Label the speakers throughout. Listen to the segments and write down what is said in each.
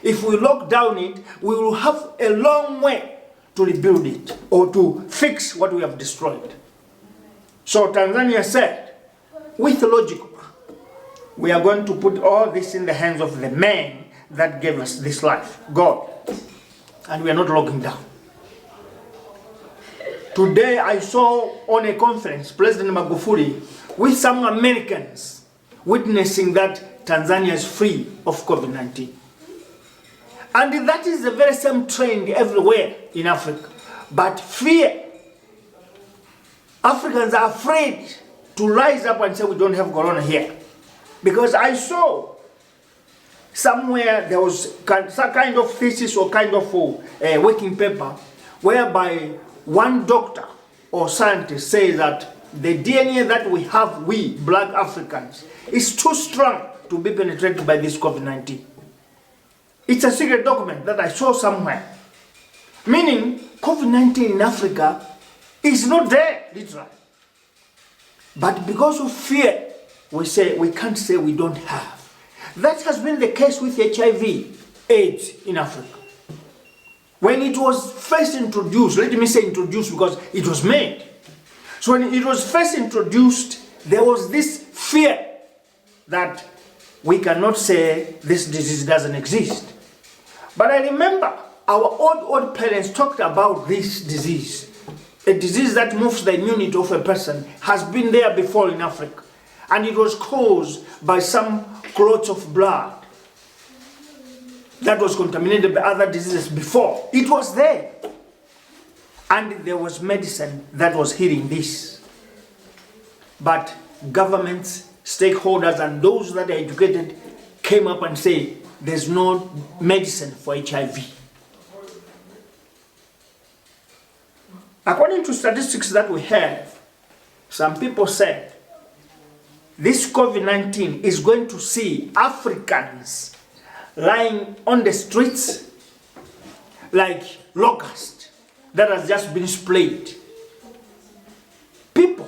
Speaker 1: if we lock down it, we will have a long way to rebuild it or to fix what we have destroyed. So Tanzania said, with logic, we are going to put all this in the hands of the man that gave us this life, God. And we are not locking down. Today I saw on a conference President Magufuli with some Americans witnessing that Tanzania is free of COVID-19. And that is the very same trend everywhere in Africa. But fear. Africans are afraid to rise up and say we don't have corona here. Because I saw somewhere there was some kind of thesis or kind of working paper whereby one doctor or scientist says that the DNA that we have, we black Africans, is too strong to be penetrated by this COVID-19. It's a secret document that I saw somewhere. Meaning, COVID-19 in Africa is not there, literally. But because of fear, we can't say we don't have. That has been the case with HIV, AIDS in Africa. When it was first introduced, let me say introduced because it was made. So when it was first introduced, there was this fear that we cannot say this disease doesn't exist. But I remember our old parents talked about this disease. A disease that moves the immunity of a person has been there before in Africa. And it was caused by some clots of blood that was contaminated by other diseases before. It was there. And there was medicine that was healing this. But governments, stakeholders, and those that are educated came up and say, there's no medicine for HIV. According to statistics that we have, some people said this COVID-19 is going to see Africans lying on the streets like locusts that has just been sprayed. People,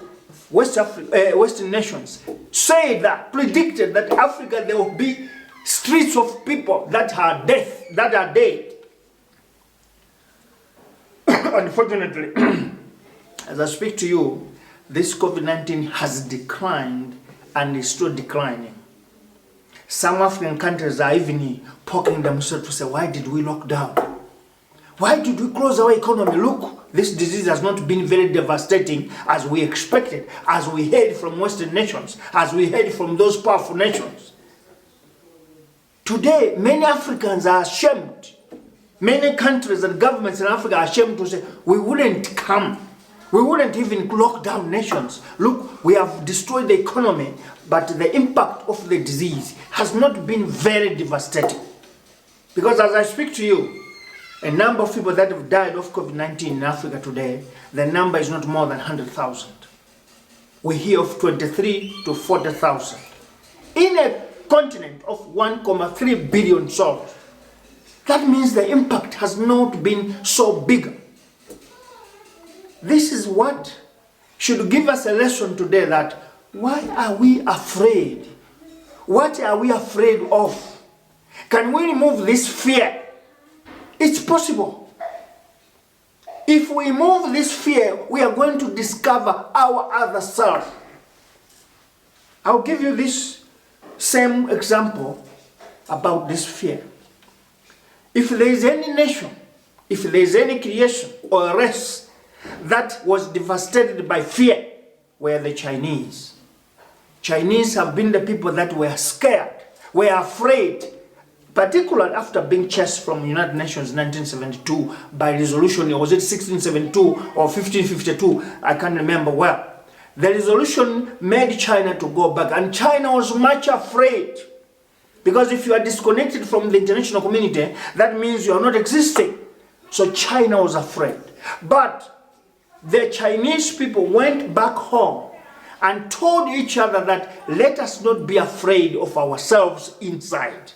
Speaker 1: Western nations, say that, predicted that Africa there will be streets of people that are dead. Unfortunately, as I speak to you, this COVID-19 has declined and is still declining. Some African countries are even poking themselves to say, why did we lock down? Why did we close our economy? Look, this disease has not been very devastating as we expected, as we heard from Western nations, as we heard from those powerful nations. Today, many Africans are ashamed. Many countries and governments in Africa are ashamed to say, we wouldn't come. We wouldn't even lock down nations. Look, we have destroyed the economy, but the impact of the disease has not been very devastating. Because as I speak to you, a number of people that have died of COVID-19 in Africa today, the number is not more than 100,000. We hear of 23 to 40,000. In a continent of 1.3 billion souls, that means the impact has not been so big. This is what should give us a lesson today, that why are we afraid? What are we afraid of? Can we remove this fear? It's possible. If we remove this fear, we are going to discover our other self. I'll give you this same example about this fear. If there is any nation, if there is any creation or a race that was devastated by fear, were the Chinese. Chinese have been the people that were scared, were afraid, particularly after being chased from the United Nations in 1972 by resolution, or was it 1672 or 1552? I can't remember well. The resolution made China to go back, and China was much afraid. Because if you are disconnected from the international community, that means you are not existing. So China was afraid. But the Chinese people went back home and told each other that let us not be afraid of ourselves inside.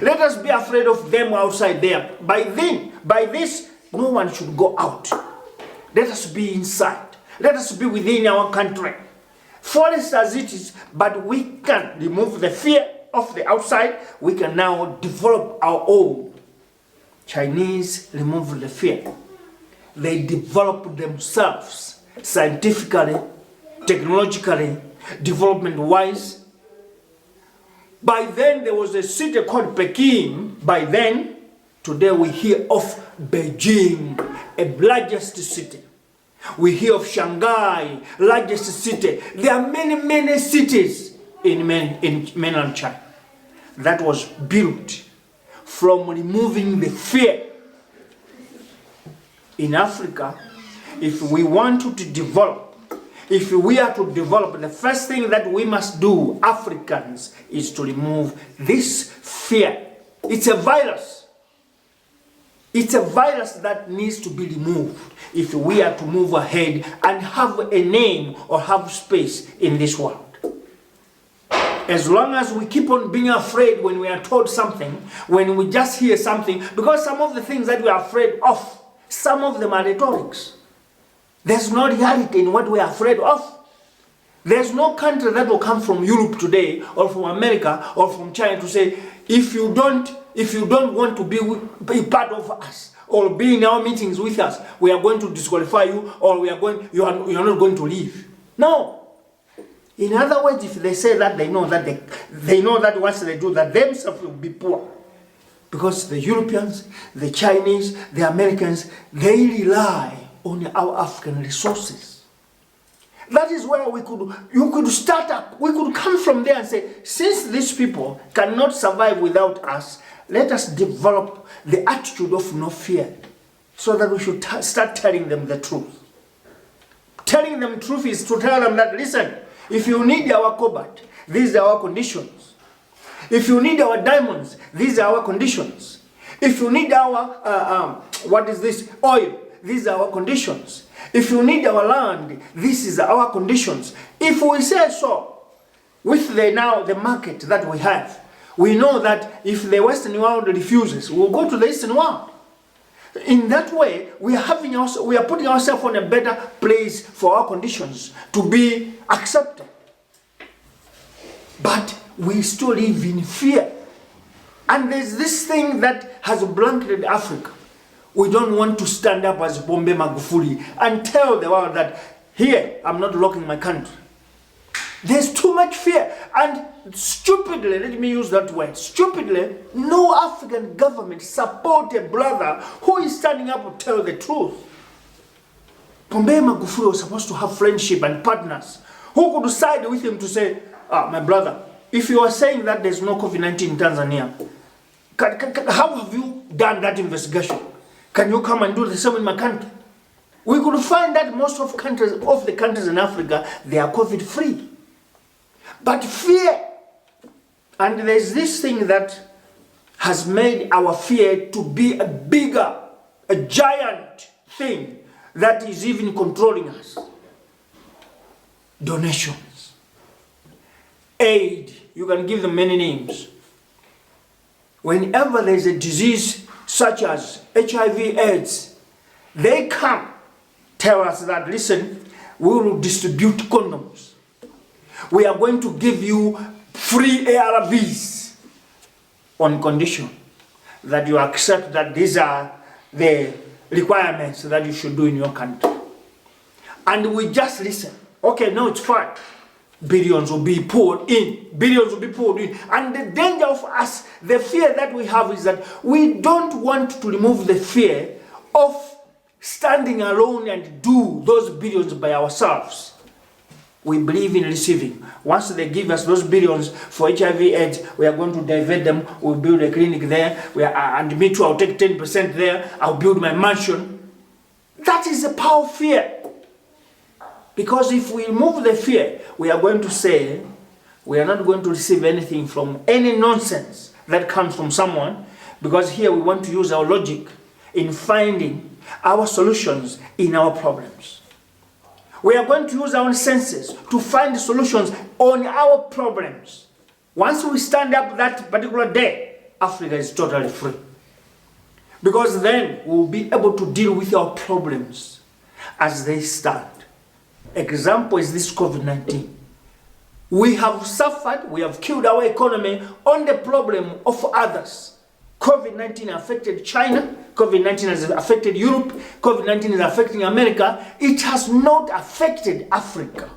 Speaker 1: Let us be afraid of them outside there. By this, no one should go out. Let us be inside. Let us be within our country. Forest as it is, but we can remove the fear of the outside. We can now develop our own Chinese removed the fear. They developed themselves scientifically, technologically, development-wise. By then, there was a city called Peking. By then, today we hear of Beijing, a largest city. We hear of Shanghai, largest city. There are many, many cities in mainland China that was built from removing the fear. In Africa, if we want to develop, if we are to develop, the first thing that we must do, Africans, is to remove this fear. It's a virus. It's a virus that needs to be removed if we are to move ahead and have a name or have space in this world. As long as we keep on being afraid when we are told something, when we just hear something, because some of the things that we are afraid of, some of them are rhetorics. There's no reality in what we are afraid of. There's no country that will come from Europe today or from America or from China to say, if you don't want to be part of us or be in our meetings with us, we are going to disqualify you, or you are not going to leave. No. In other words, if they say that, they know that once they do that, themselves will be poor. Because the Europeans, the Chinese, the Americans, they rely on our African resources. That is where you could start up. We could come from there and say, since these people cannot survive without us, let us develop the attitude of no fear, so that we should start telling them the truth. Telling them the truth is to tell them that, listen, if you need our cobalt, these are our conditions. If you need our diamonds, these are our conditions. If you need our, oil, these are our conditions. If you need our land, this is our conditions. If we say so, with the market that we have, we know that if the Western world refuses, we'll go to the Eastern world. In that way, we are putting ourselves on a better place for our conditions to be accepted. But we still live in fear. And there's this thing that has blanketed Africa. We don't want to stand up as Bombe Magufuli and tell the world that, here, I'm not locking my country. There's too much fear. And stupidly, let me use that word, stupidly, no African government support a brother who is standing up to tell the truth. Bombe Magufuli was supposed to have friendship and partners who could side with him to say, my brother, if you are saying that there's no COVID-19 in Tanzania, how have you done that investigation? Can you come and do the same in my country? We could find that most of the countries in Africa, they are COVID-free. But fear, and there's this thing that has made our fear to be a giant thing that is even controlling us. Donations. Aid. You can give them many names. Whenever there's a disease such as HIV/AIDS, they come tell us that, listen, we will distribute condoms. We are going to give you free ARVs on condition that you accept that these are the requirements that you should do in your country. And we just listen. Okay, no, it's fine. Billions will be poured in. Billions will be poured in. And the danger of us, the fear that we have is that we don't want to remove the fear of standing alone and do those billions by ourselves. We believe in receiving. Once they give us those billions for HIV/AIDS, we are going to divert them. We'll build a clinic there. And me too, I'll take 10% there. I'll build my mansion. That is the power of fear. Because if we remove the fear, we are going to say, we are not going to receive anything from any nonsense that comes from someone, because here we want to use our logic in finding our solutions in our problems. We are going to use our senses to find solutions on our problems. Once we stand up that particular day, Africa is totally free. Because then we will be able to deal with our problems as they stand. Example is this COVID-19. We have suffered, we have killed our economy on the problem of others. COVID-19 affected China, COVID-19 has affected Europe, COVID-19 is affecting America. It has not affected Africa.